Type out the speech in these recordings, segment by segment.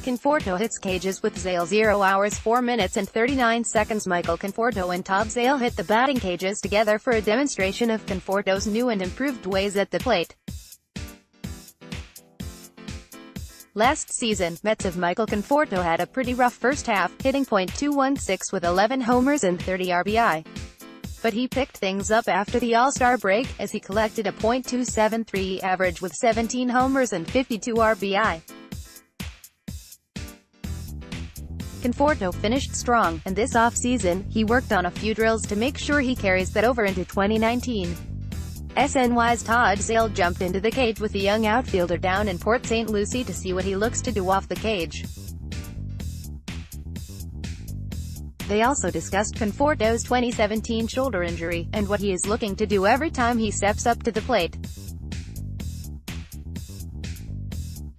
Conforto hits cages with Zeile 0 hours 4 minutes and 39 seconds. Michael Conforto and Todd Zeile hit the batting cages together for a demonstration of Conforto's new and improved ways at the plate. Last season, Mets of Michael Conforto had a pretty rough first half, hitting .216 with 11 homers and 30 RBI. But he picked things up after the All-Star break, as he collected a .273 average with 17 homers and 52 RBI. Conforto finished strong, and this off-season, he worked on a few drills to make sure he carries that over into 2019. SNY's Todd Zeile jumped into the cage with the young outfielder down in Port St. Lucie to see what he looks to do off the cage. They also discussed Conforto's 2017 shoulder injury, and what he is looking to do every time he steps up to the plate.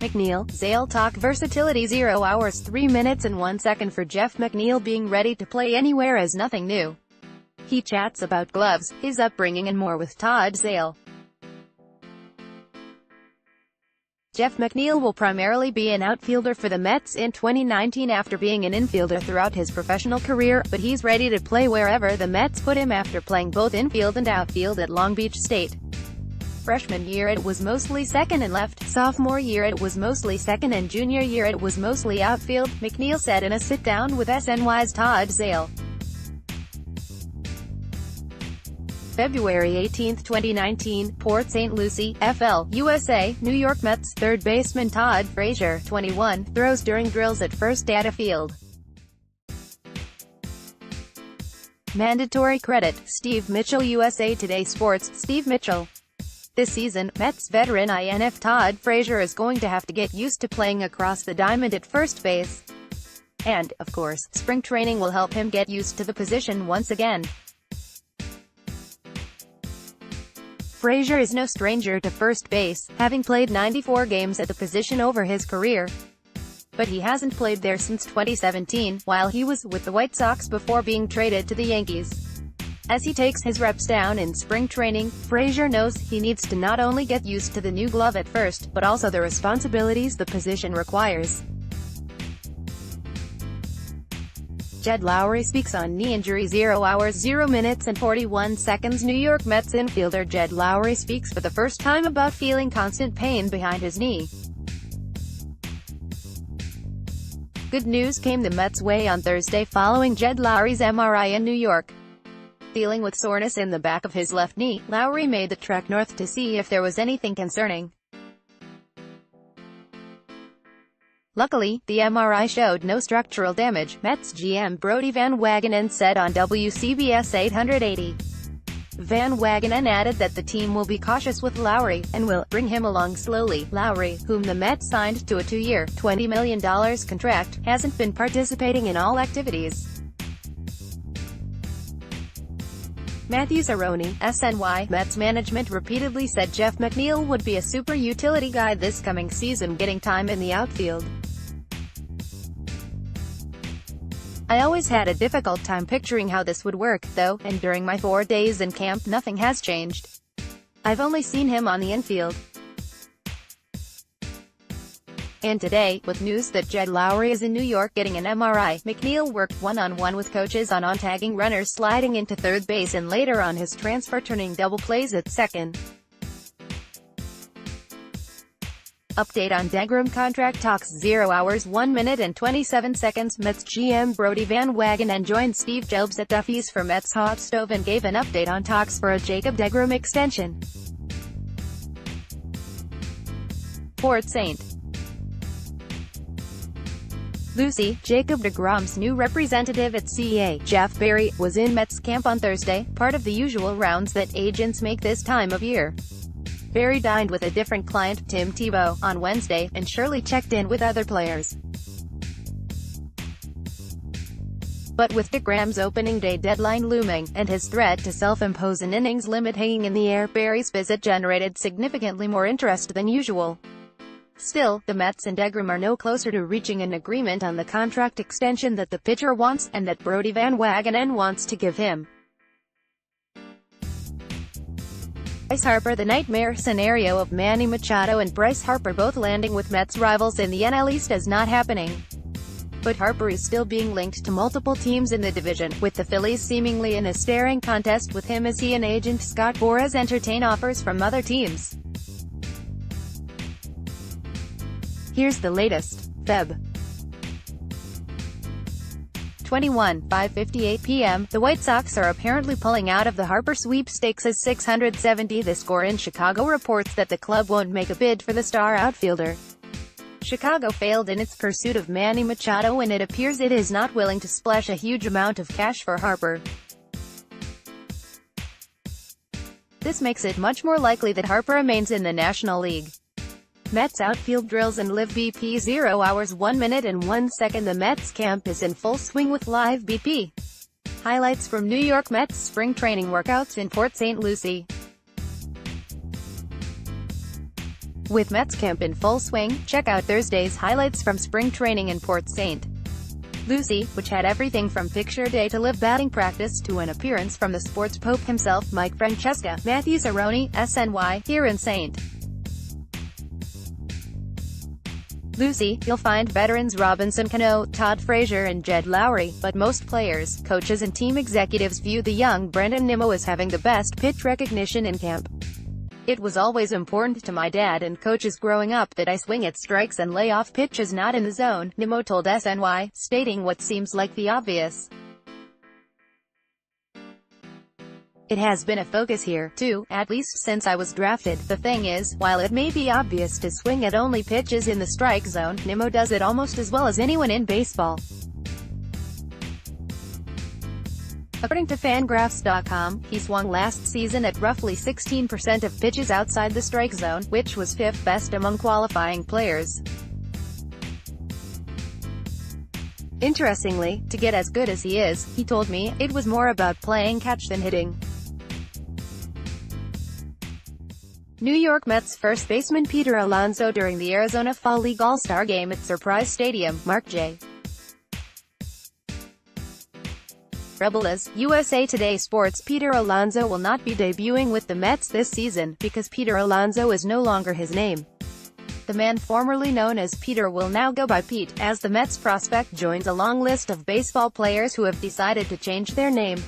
McNeil, Zeile talk versatility. 0 hours 3 minutes and 1 second for Jeff McNeil. Being ready to play anywhere is nothing new. He chats about gloves, his upbringing and more with Todd Zeile. Jeff McNeil will primarily be an outfielder for the Mets in 2019 after being an infielder throughout his professional career, but he's ready to play wherever the Mets put him after playing both infield and outfield at Long Beach State. Freshman year it was mostly second and left, sophomore year it was mostly second, and junior year it was mostly outfield, McNeil said in a sit-down with SNY's Todd Zeile. February 18, 2019, Port St. Lucie, FL, USA, New York Mets third baseman Todd Frazier, 21, throws during drills at first data field. Mandatory credit, Steve Mitchell. USA Today Sports, Steve Mitchell. This season, Mets veteran INF Todd Frazier is going to have to get used to playing across the diamond at first base. And, of course, spring training will help him get used to the position once again. Frazier is no stranger to first base, having played 94 games at the position over his career. But he hasn't played there since 2017, while he was with the White Sox before being traded to the Yankees. As he takes his reps down in spring training, Frazier knows he needs to not only get used to the new glove at first, but also the responsibilities the position requires. Jed Lowrie speaks on knee injury. 0 hours 0 minutes and 41 seconds. New York Mets infielder Jed Lowrie speaks for the first time about feeling constant pain behind his knee. Good news came the Mets' way on Thursday following Jed Lowrie's MRI in New York. Dealing with soreness in the back of his left knee, Lowrie made the trek north to see if there was anything concerning. Luckily, the MRI showed no structural damage, Mets GM Brodie Van Wagenen said on WCBS 880. Van Wagenen added that the team will be cautious with Lowrie, and will bring him along slowly. Lowrie, whom the Mets signed to a 2-year, $20 million contract, hasn't been participating in all activities. Matthew Zeroni, SNY, Mets management repeatedly said Jeff McNeil would be a super utility guy this coming season, getting time in the outfield. I always had a difficult time picturing how this would work, though, and during my 4 days in camp nothing has changed. I've only seen him on the infield. And today, with news that Jed Lowrie is in New York getting an MRI, McNeil worked one-on-one with coaches on tagging runners sliding into third base and later on his transfer turning double plays at second. Update on DeGrom contract talks. 0 hours 1 minute and 27 seconds. Mets GM Brodie Van Wagenen joined Steve Jobs at Duffy's for Mets Hot Stove and gave an update on talks for a Jacob DeGrom extension. Port St. Lucie, Jacob deGrom's new representative at CEA, Jeff Berry, was in Mets camp on Thursday, part of the usual rounds that agents make this time of year. Berry dined with a different client, Tim Tebow, on Wednesday, and Shirley checked in with other players. But with DeGrom's opening day deadline looming, and his threat to self-impose an innings limit hanging in the air, Berry's visit generated significantly more interest than usual. Still, the Mets and DeGrom are no closer to reaching an agreement on the contract extension that the pitcher wants, and that Brodie Van Wagenen wants to give him. Bryce Harper. The nightmare scenario of Manny Machado and Bryce Harper both landing with Mets rivals in the NL East is not happening. But Harper is still being linked to multiple teams in the division, with the Phillies seemingly in a staring contest with him as he and agent Scott Boras entertain offers from other teams. Here's the latest. Feb. 21, 5:58 p.m., the White Sox are apparently pulling out of the Harper sweepstakes as 670 the score in Chicago reports that the club won't make a bid for the star outfielder. Chicago failed in its pursuit of Manny Machado and it appears it is not willing to splash a huge amount of cash for Harper. This makes it much more likely that Harper remains in the National League. Mets outfield drills and live BP 0 hours 1 minute and 1 second. The Mets camp is in full swing with live BP. Highlights from New York Mets spring training workouts in Port St. Lucie. With Mets camp in full swing, check out Thursday's highlights from spring training in Port St. Lucie, which had everything from picture day to live batting practice to an appearance from the sports pope himself, Mike Francesca, Matthew Cerrone, SNY, here in St. Lucie. You'll find veterans Robinson Cano, Todd Frazier and Jed Lowry, but most players, coaches and team executives view the young Brandon Nimmo as having the best pitch recognition in camp. It was always important to my dad and coaches growing up that I swing at strikes and lay off pitches not in the zone, Nimmo told SNY, stating what seems like the obvious. It has been a focus here, too, at least since I was drafted. The thing is, while it may be obvious to swing at only pitches in the strike zone, Nimmo does it almost as well as anyone in baseball. According to Fangraphs.com, he swung last season at roughly 16% of pitches outside the strike zone, which was fifth best among qualifying players. Interestingly, to get as good as he is, he told me, it was more about playing catch than hitting. New York Mets first baseman Peter Alonso during the Arizona Fall League All-Star Game at Surprise Stadium, Mark J. Rebels, USA Today Sports. Peter Alonso will not be debuting with the Mets this season, because Peter Alonso is no longer his name. The man formerly known as Peter will now go by Pete, as the Mets prospect joins a long list of baseball players who have decided to change their name.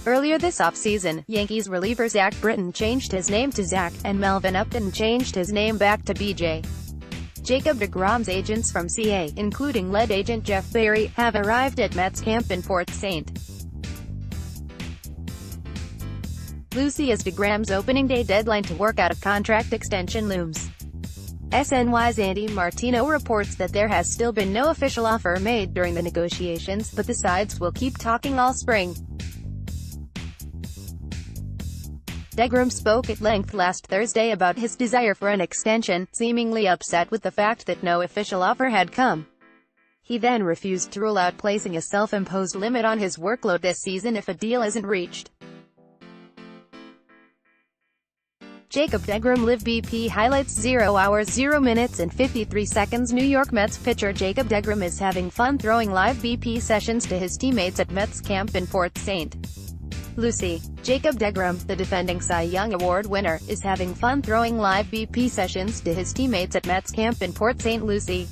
Earlier this offseason, Yankees reliever Zach Britton changed his name to Zach, and Melvin Upton changed his name back to BJ. Jacob deGrom's agents from CA, including lead agent Jeff Berry, have arrived at Mets camp in Port St. Lucie as deGrom's opening day deadline to work out a contract extension looms. SNY's Andy Martino reports that there has still been no official offer made during the negotiations, but the sides will keep talking all spring. deGrom spoke at length last Thursday about his desire for an extension, seemingly upset with the fact that no official offer had come. He then refused to rule out placing a self-imposed limit on his workload this season if a deal isn't reached. Jacob deGrom Live BP highlights 0 hours 0 minutes and 53 seconds. New York Mets pitcher Jacob deGrom is having fun throwing live BP sessions to his teammates at Mets camp in Port St. Lucie. Jacob deGrom, the defending Cy Young Award winner, is having fun throwing live BP sessions to his teammates at Mets camp in Port St. Lucie.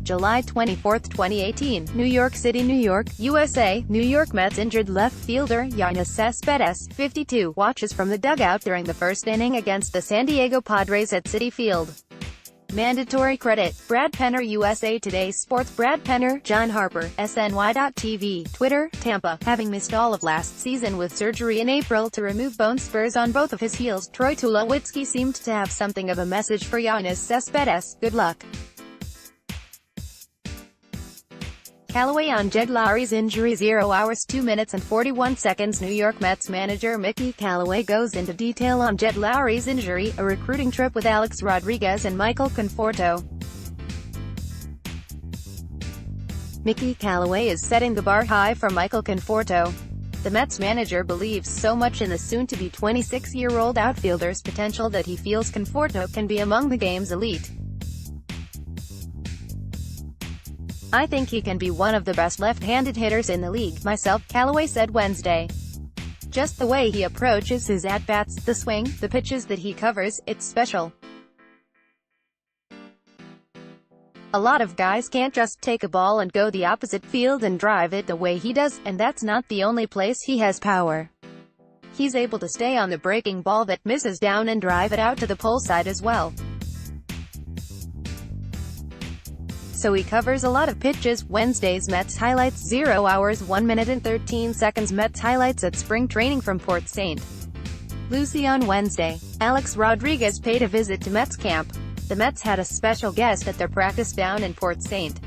July 24, 2018, New York City, New York, USA. New York Mets injured left fielder Yoenis Cespedes, 52, watches from the dugout during the first inning against the San Diego Padres at Citi Field. Mandatory credit. Brad Penner. USA Today Sports. Brad Penner, John Harper, SNY.TV, Twitter, Tampa. Having missed all of last season with surgery in April to remove bone spurs on both of his heels, Troy Tulowitzki seemed to have something of a message for Yoenis Cespedes. Good luck. Callaway on Jed Lowry's injury. 0 hours 2 minutes and 41 seconds. New York Mets manager Mickey Callaway goes into detail on Jed Lowry's injury, a recruiting trip with Alex Rodriguez and Michael Conforto. Mickey Callaway is setting the bar high for Michael Conforto. The Mets manager believes so much in the soon-to-be 26-year-old outfielder's potential that he feels Conforto can be among the game's elite. "I think he can be one of the best left-handed hitters in the league, myself," Callaway said Wednesday. "Just the way he approaches his at-bats, the swing, the pitches that he covers, it's special. A lot of guys can't just take a ball and go the opposite field and drive it the way he does, and that's not the only place he has power. He's able to stay on the breaking ball that misses down and drive it out to the pull side as well. So he covers a lot of pitches." Wednesday's Mets highlights. 0 hours 1 minute and 13 seconds. Mets highlights at spring training from Port St. Lucie on Wednesday. Alex Rodriguez paid a visit to Mets camp. The Mets had a special guest at their practice down in Port St.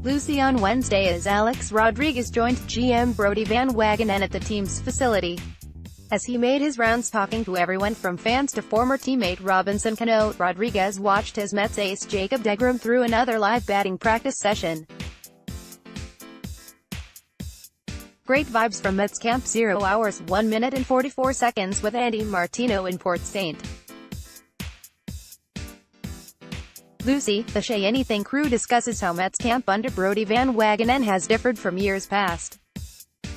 Lucie on Wednesday as Alex Rodriguez joined GM Brodie Van Wagenen at the team's facility. As he made his rounds talking to everyone from fans to former teammate Robinson Cano, Rodriguez watched as Mets ace Jacob deGrom threw another live batting practice session. "Great vibes from Mets camp. 0 hours 1 minute and 44 seconds with Andy Martino in Port St. Lucie." The Say Anything crew discusses how Mets camp under Brodie Van Wagenen has differed from years past.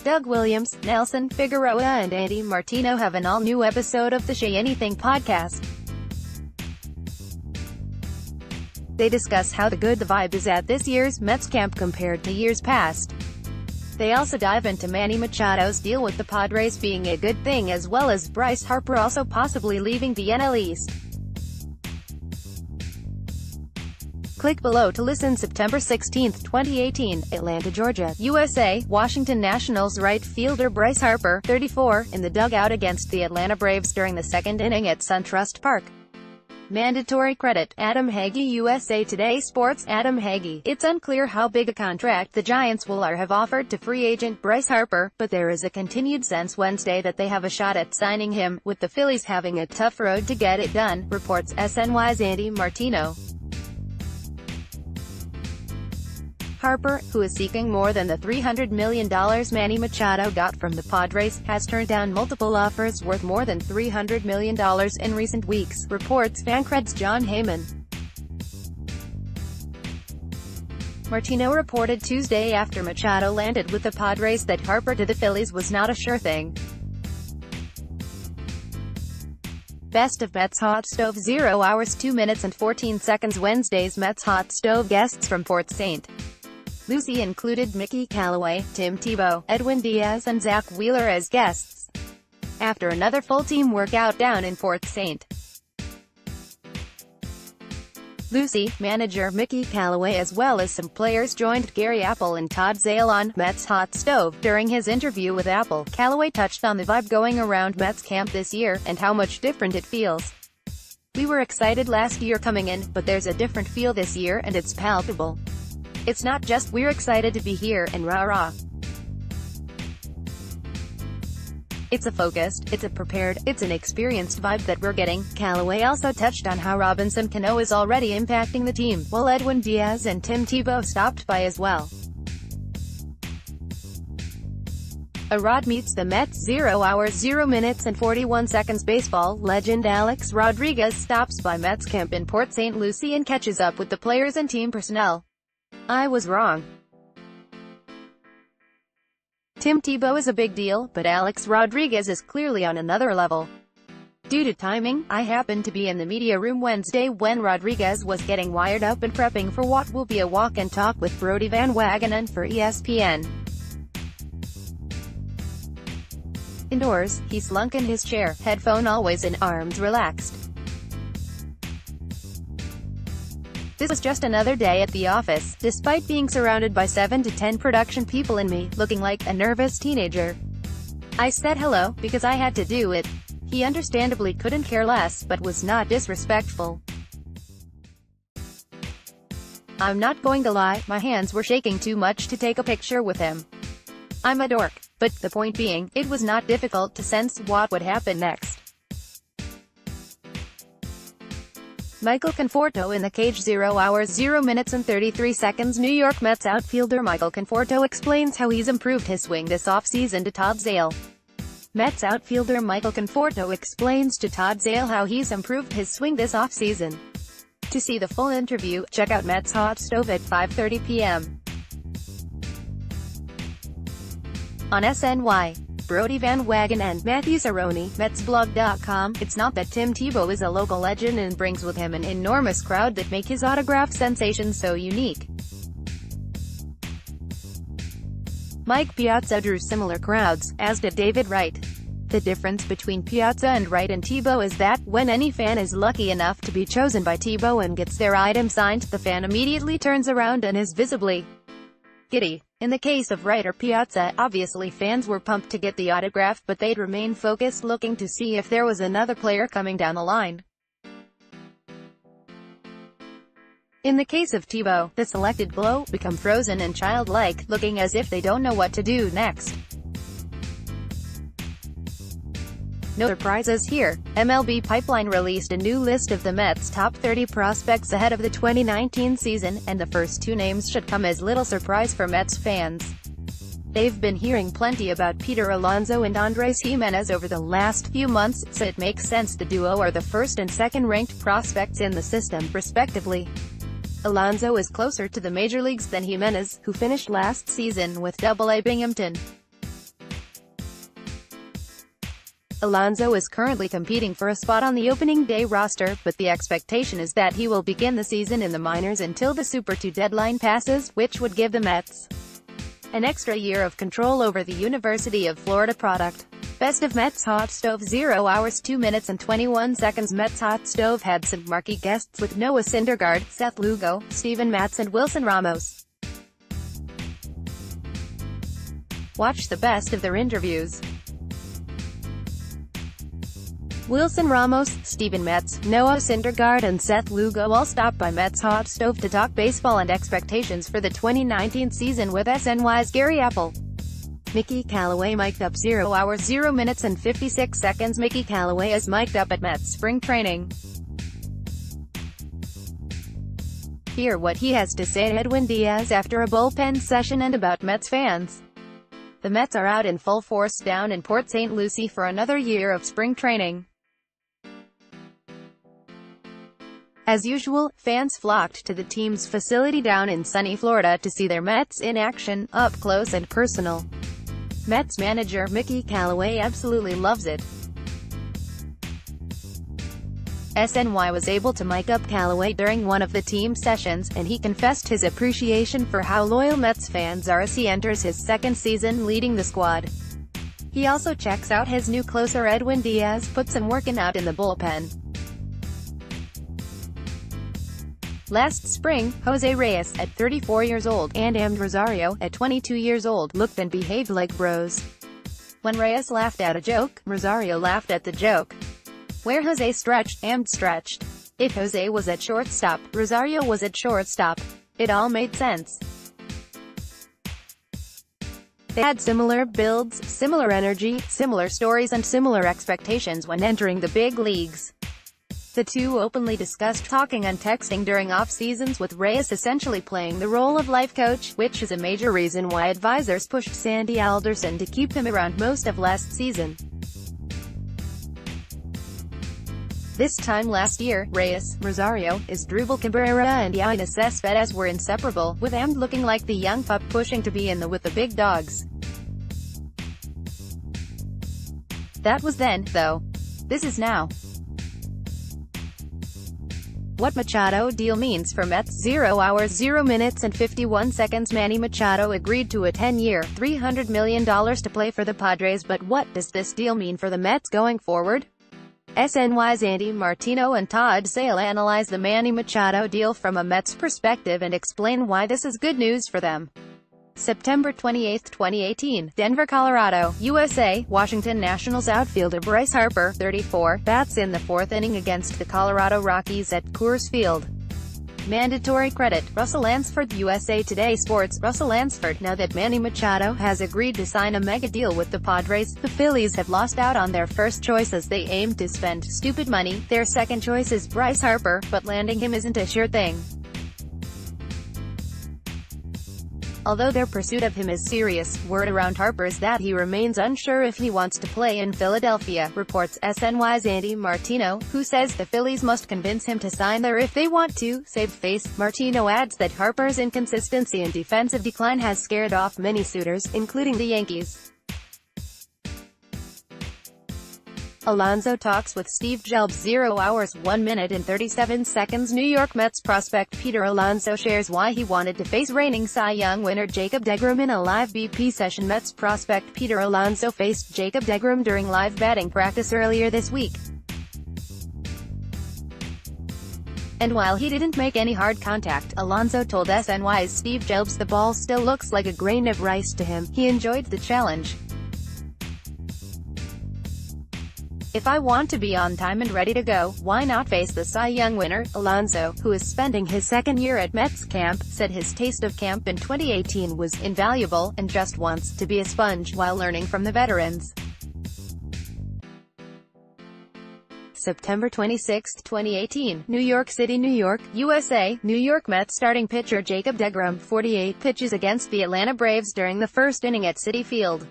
Doug Williams, Nelson Figueroa and Andy Martino have an all-new episode of the Say Anything podcast. They discuss how good the vibe is at this year's Mets camp compared to years past. They also dive into Manny Machado's deal with the Padres being a good thing, as well as Bryce Harper also possibly leaving the NL East. Click below to listen. September 16, 2018, Atlanta, Georgia, USA. Washington Nationals right fielder Bryce Harper, 34, in the dugout against the Atlanta Braves during the second inning at SunTrust Park. Mandatory credit, Adam Hagee. USA Today Sports. Adam Hagee. "It's unclear how big a contract the Giants will have offered to free agent Bryce Harper, but there is a continued sense Wednesday that they have a shot at signing him, with the Phillies having a tough road to get it done," reports SNY's Andy Martino. Harper, who is seeking more than the $300 million Manny Machado got from the Padres, has turned down multiple offers worth more than $300 million in recent weeks, reports FanCred's John Heyman. Martino reported Tuesday after Machado landed with the Padres that Harper to the Phillies was not a sure thing. Best of Mets Hot Stove. 0 hours 2 minutes and 14 seconds. Wednesday's Mets Hot Stove guests from Port St. Lucie included Mickey Callaway, Tim Tebow, Edwin Diaz and Zach Wheeler as guests. After another full team workout down in Port St. Lucie, manager Mickey Callaway as well as some players joined Gary Apple and Todd Zeile on Mets Hot Stove. During his interview with Apple, Callaway touched on the vibe going around Mets camp this year, and how much different it feels. "We were excited last year coming in, but there's a different feel this year and it's palpable. It's not just we're excited to be here and rah-rah. It's a focused, it's a prepared, it's an experienced vibe that we're getting." Callaway also touched on how Robinson Cano is already impacting the team, while Edwin Diaz and Tim Tebow stopped by as well. A Rod meets the Mets. 0 hours 0 minutes and 41 seconds. Baseball legend Alex Rodriguez stops by Mets camp in Port St. Lucie and catches up with the players and team personnel. "I was wrong. Tim Tebow is a big deal, but Alex Rodriguez is clearly on another level. Due to timing, I happened to be in the media room Wednesday when Rodriguez was getting wired up and prepping for what will be a walk and talk with Brodie Van Wagenen for ESPN. Indoors, he slunk in his chair, headphone always in, arms relaxed. This was just another day at the office, despite being surrounded by 7 to 10 production people and me, looking like a nervous teenager. I said hello, because I had to do it. He understandably couldn't care less, but was not disrespectful. I'm not going to lie, my hands were shaking too much to take a picture with him. I'm a dork. But the point being, it was not difficult to sense what would happen next. Michael Conforto in the cage. 0 hours 0 minutes and 33 seconds. New York Mets outfielder Michael Conforto explains how he's improved his swing this offseason to Todd Zeile. Mets outfielder Michael Conforto explains to Todd Zeile how he's improved his swing this offseason. To see the full interview, check out Mets Hot Stove at 5:30 p.m. on SNY. Brody Van Wagen and Matthew Cerrone, MetsBlog.com. It's not that Tim Tebow is a local legend and brings with him an enormous crowd that make his autograph sensation so unique. Mike Piazza drew similar crowds, as did David Wright. The difference between Piazza and Wright and Tebow is that, when any fan is lucky enough to be chosen by Tebow and gets their item signed, the fan immediately turns around and is visibly giddy. In the case of Wright or Piazza, obviously fans were pumped to get the autograph, but they'd remain focused looking to see if there was another player coming down the line. In the case of Tebow, the selected glow become frozen and childlike, looking as if they don't know what to do next. No surprises here. MLB Pipeline released a new list of the Mets' top 30 prospects ahead of the 2019 season, and the first two names should come as little surprise for Mets fans. They've been hearing plenty about Peter Alonso and Andres Gimenez over the last few months, so it makes sense the duo are the first and second-ranked prospects in the system, respectively. Alonso is closer to the major leagues than Gimenez, who finished last season with Double-A Binghamton. Alonso is currently competing for a spot on the opening day roster, but the expectation is that he will begin the season in the minors until the Super 2 deadline passes, which would give the Mets an extra year of control over the University of Florida product. Best of Mets Hot Stove. 0 hours 2 minutes and 21 seconds. Mets Hot Stove had some marquee guests with Noah Syndergaard, Seth Lugo, Steven Matz and Wilson Ramos. Watch the best of their interviews. Wilson Ramos, Steven Matz, Noah Syndergaard and Seth Lugo all stopped by Mets Hot Stove to talk baseball and expectations for the 2019 season with SNY's Gary Apple. Mickey Callaway mic'd up. 0 hours 0 minutes and 56 seconds. Mickey Callaway is mic'd up at Mets spring training. Hear what he has to say to Edwin Diaz after a bullpen session and about Mets fans. The Mets are out in full force down in Port St. Lucie for another year of spring training. As usual, fans flocked to the team's facility down in sunny Florida to see their Mets in action, up close and personal. Mets manager Mickey Callaway absolutely loves it. SNY was able to mic up Callaway during one of the team sessions, and he confessed his appreciation for how loyal Mets fans are as he enters his second season leading the squad. He also checks out his new closer Edwin Diaz, put some working out in the bullpen. Last spring, Jose Reyes, at 34 years old, and Amed Rosario, at 22 years old, looked and behaved like bros. When Reyes laughed at a joke, Rosario laughed at the joke. Where Jose stretched, Amed stretched. If Jose was at shortstop, Rosario was at shortstop. It all made sense. They had similar builds, similar energy, similar stories and similar expectations when entering the big leagues. The two openly discussed talking and texting during off-seasons, with Reyes essentially playing the role of life coach, which is a major reason why advisors pushed Sandy Alderson to keep him around most of last season. This time last year, Reyes, Rosario, Asdrubal Cabrera and Yoenis Cespedes were inseparable, with Amed looking like the young pup pushing to be in with the big dogs. That was then, though. This is now. What Machado deal means for Mets. 0 hours 0 minutes and 51 seconds. Manny Machado agreed to a 10-year, $300 million to play for the Padres, but what does this deal mean for the Mets going forward? SNY's Andy Martino and Todd Zeile analyze the Manny Machado deal from a Mets perspective and explain why this is good news for them. September 28, 2018, Denver, Colorado, USA. Washington Nationals outfielder Bryce Harper, 34, bats in the fourth inning against the Colorado Rockies at Coors Field. Mandatory credit, Russell Lansford. USA Today Sports. Russell Lansford. Now that Manny Machado has agreed to sign a mega deal with the Padres, the Phillies have lost out on their first choice as they aim to spend stupid money. Their second choice is Bryce Harper, but landing him isn't a sure thing. Although their pursuit of him is serious, word around Harper's that he remains unsure if he wants to play in Philadelphia, reports SNY's Andy Martino, who says the Phillies must convince him to sign there if they want to save face. Martino adds that Harper's inconsistency and defensive decline has scared off many suitors, including the Yankees. Alonso talks with Steve Jelbs. 0 hours 1 minute and 37 seconds. New York Mets prospect Peter Alonso shares why he wanted to face reigning Cy Young winner Jacob deGrom in a live BP session. Mets prospect Peter Alonso faced Jacob deGrom during live batting practice earlier this week. And while he didn't make any hard contact, Alonso told SNY's Steve Jelbs the ball still looks like a grain of rice to him. He enjoyed the challenge. If I want to be on time and ready to go, why not face the Cy Young winner? Alonso, who is spending his second year at Mets camp, said his taste of camp in 2018 was invaluable, and just wants to be a sponge while learning from the veterans. September 26, 2018, New York City, New York, USA. New York Mets starting pitcher Jacob deGrom, 48 pitches against the Atlanta Braves during the first inning at Citi Field.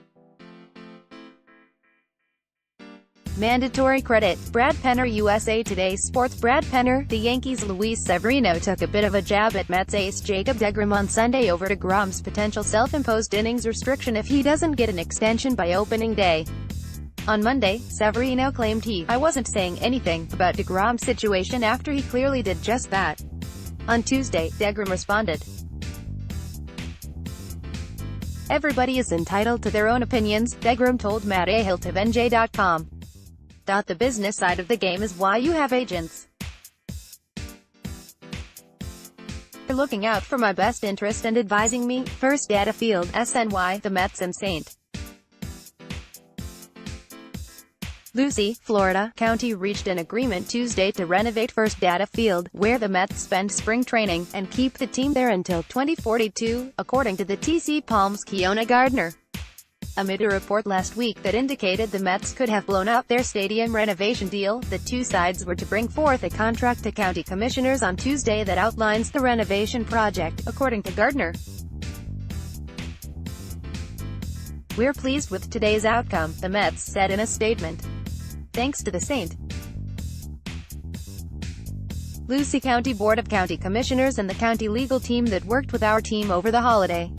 Mandatory credit. Brad Penner. USA Today Sports. Brad Penner, the Yankees' Luis Severino took a bit of a jab at Mets ace Jacob deGrom on Sunday over deGrom's potential self-imposed innings restriction if he doesn't get an extension by opening day. On Monday, Severino claimed I wasn't saying anything about deGrom's situation after he clearly did just that. On Tuesday, deGrom responded, "Everybody is entitled to their own opinions," deGrom told Matt Ahilt of NJ.com. The business side of the game is why you have agents. They're looking out for my best interest and advising me. First Data Field, SNY, the Mets and St. Lucie, Florida, County reached an agreement Tuesday to renovate First Data Field, where the Mets spend spring training, and keep the team there until 2042, according to the TC Palms' Kiona Gardner. Amid a report last week that indicated the Mets could have blown up their stadium renovation deal, the two sides were to bring forth a contract to county commissioners on Tuesday that outlines the renovation project, according to Gardner. "We're pleased with today's outcome," the Mets said in a statement. "Thanks to the St. Lucie County Board of County Commissioners and the county legal team that worked with our team over the holiday.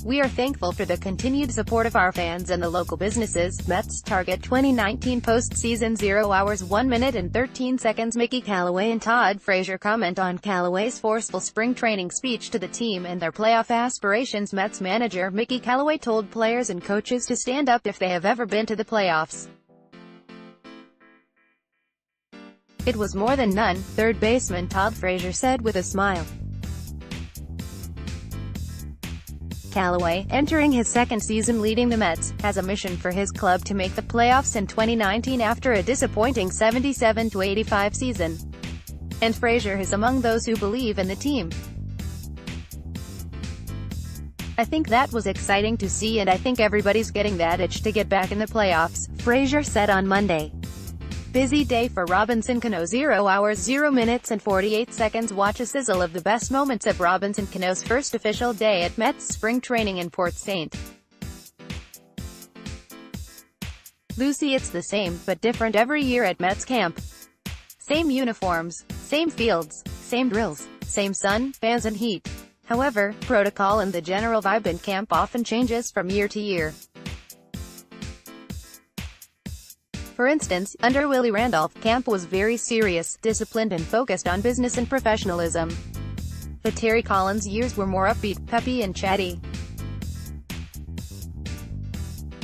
We are thankful for the continued support of our fans and the local businesses." Mets target 2019 postseason. 0 hours 1 minute and 13 seconds. Mickey Callaway and Todd Frazier comment on Callaway's forceful spring training speech to the team and their playoff aspirations. Mets manager Mickey Callaway told players and coaches to stand up if they have ever been to the playoffs. "It was more than none," third baseman Todd Frazier said with a smile. Callaway, entering his second season leading the Mets, has a mission for his club to make the playoffs in 2019 after a disappointing 77-85 season. And Frazier is among those who believe in the team. "I think that was exciting to see and I think everybody's getting that itch to get back in the playoffs," Frazier said on Monday. Busy day for Robinson Cano. 0 hours 0 minutes and 48 seconds. Watch a sizzle of the best moments of Robinson Cano's first official day at Mets spring training in Port St. Lucie. It's the same, but different every year at Mets camp. Same uniforms, same fields, same drills, same sun, fans and heat. However, protocol and the general vibe in camp often changes from year to year. For instance, under Willie Randolph, camp was very serious, disciplined and focused on business and professionalism. The Terry Collins years were more upbeat, peppy and chatty.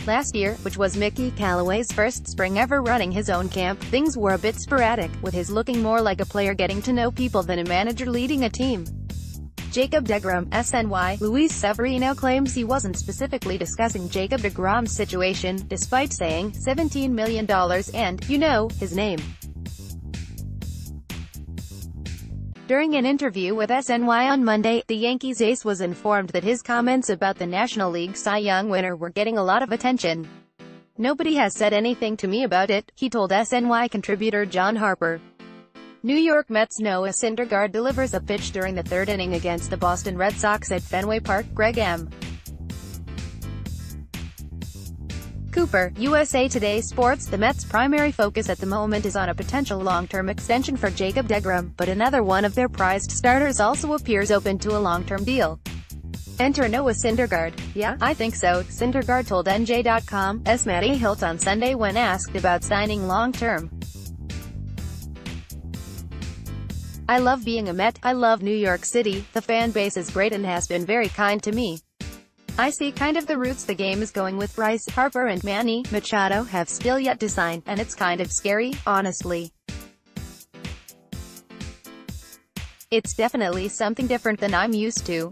Last year, which was Mickey Callaway's first spring ever running his own camp, things were a bit sporadic, with his looking more like a player getting to know people than a manager leading a team. Jacob deGrom, SNY. Luis Severino claims he wasn't specifically discussing Jacob deGrom's situation, despite saying $17 million and, you know, his name. During an interview with SNY on Monday, the Yankees ace was informed that his comments about the National League Cy Young winner were getting a lot of attention. "Nobody has said anything to me about it," he told SNY contributor John Harper. New York Mets Noah Syndergaard delivers a pitch during the third inning against the Boston Red Sox at Fenway Park. Greg M. Cooper, USA Today Sports. The Mets' primary focus at the moment is on a potential long-term extension for Jacob deGrom, but another one of their prized starters also appears open to a long-term deal. Enter Noah Syndergaard. Yeah, I think so, Syndergaard told NJ.com's Matty Hilt on Sunday when asked about signing long-term. I love being a Met, I love New York City, the fan base is great and has been very kind to me. I see kind of the routes the game is going with. Bryce Harper and Manny Machado have still yet to sign, and it's kind of scary, honestly. It's definitely something different than I'm used to.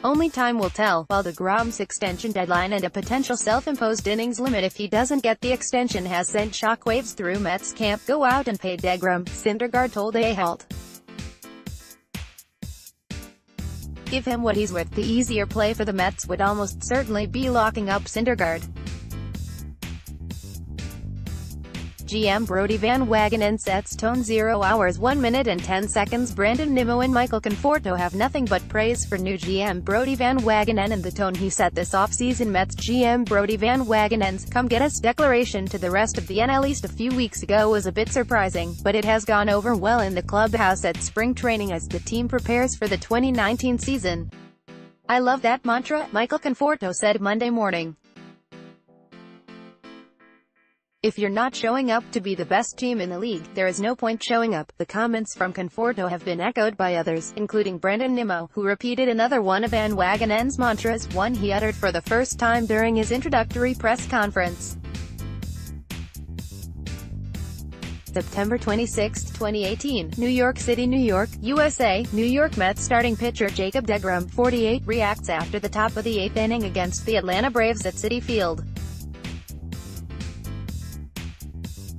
Only time will tell. While deGrom's extension deadline and a potential self-imposed innings limit if he doesn't get the extension has sent shockwaves through Mets camp, go out and pay deGrom, Syndergaard told A Halt. Give him what he's worth. The easier play for the Mets would almost certainly be locking up Syndergaard. GM Brodie Van Wagenen sets tone. 0 hours 1 minute and 10 seconds. Brandon Nimmo and Michael Conforto have nothing but praise for new GM Brodie Van Wagenen and the tone he set this offseason. Mets GM Brodie Van Wagenen's "come get us" declaration to the rest of the NL East a few weeks ago was a bit surprising, but it has gone over well in the clubhouse at spring training as the team prepares for the 2019 season. "I love that mantra," Michael Conforto said Monday morning. "If you're not showing up to be the best team in the league, there is no point showing up." The comments from Conforto have been echoed by others, including Brandon Nimmo, who repeated another one of Van Wagenen's mantras, one he uttered for the first time during his introductory press conference. September 26, 2018, New York City, New York, USA. New York Mets starting pitcher Jacob deGrom, 48, reacts after the top of the 8th inning against the Atlanta Braves at Citi Field.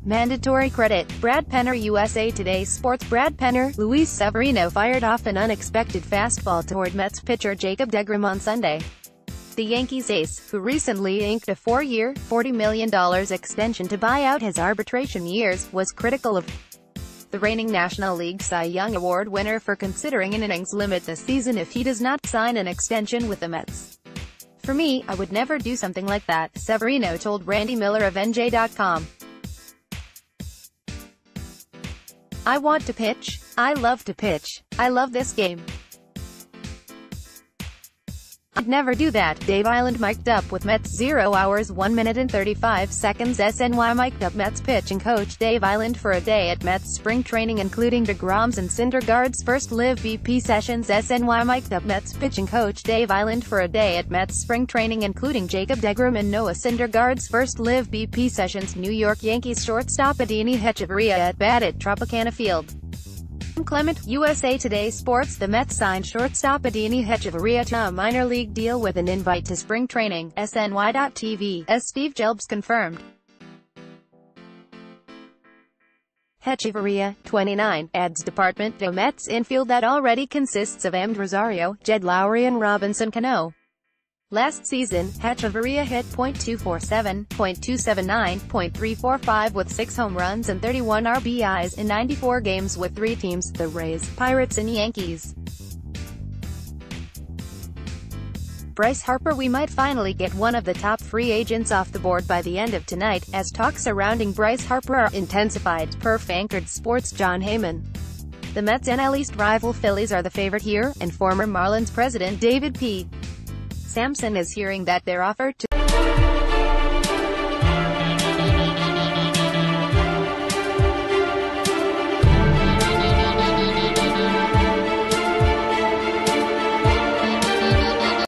Mandatory credit. Brad Penner, USA Today Sports. Brad Penner, Luis Severino fired off an unexpected fastball toward Mets pitcher Jacob deGrom on Sunday. The Yankees ace, who recently inked a 4-year, $40 million extension to buy out his arbitration years, was critical of the reigning National League Cy Young Award winner for considering an innings limit this season if he does not sign an extension with the Mets. "For me, I would never do something like that," Severino told Randy Miller of NJ.com. "I want to pitch. I love to pitch. I love this game. I'd never do that." Dave Island mic'd up with Mets. 0 hours 1 minute and 35 seconds. SNY mic'd up Mets pitching coach Dave Island for a day at Mets spring training including deGrom's and Syndergaard's first live BP sessions. SNY mic'd up Mets pitching coach Dave Island for a day at Mets spring training including Jacob deGrom and Noah Syndergaard's first live BP sessions. New York Yankees shortstop Adeiny Hechavarria at bat at Tropicana Field. Clement, USA Today Sports. The Mets signed shortstop Adeiny Hechavarria to a minor league deal with an invite to spring training, SNY.TV, as Steve Jelbs confirmed. Hechavarria, 29, adds department to Mets infield that already consists of Amed Rosario, Jed Lowry and Robinson Cano. Last season, Hechavarria hit .247, .279, .345 with 6 home runs and 31 RBIs in 94 games with 3 teams, the Rays, Pirates and Yankees. Bryce Harper. We might finally get one of the top free agents off the board by the end of tonight, as talks surrounding Bryce Harper are intensified, per Fanchard Sports' John Heyman. The Mets' NL East rival Phillies are the favorite here, and former Marlins president David P. Sampson is hearing that their offer to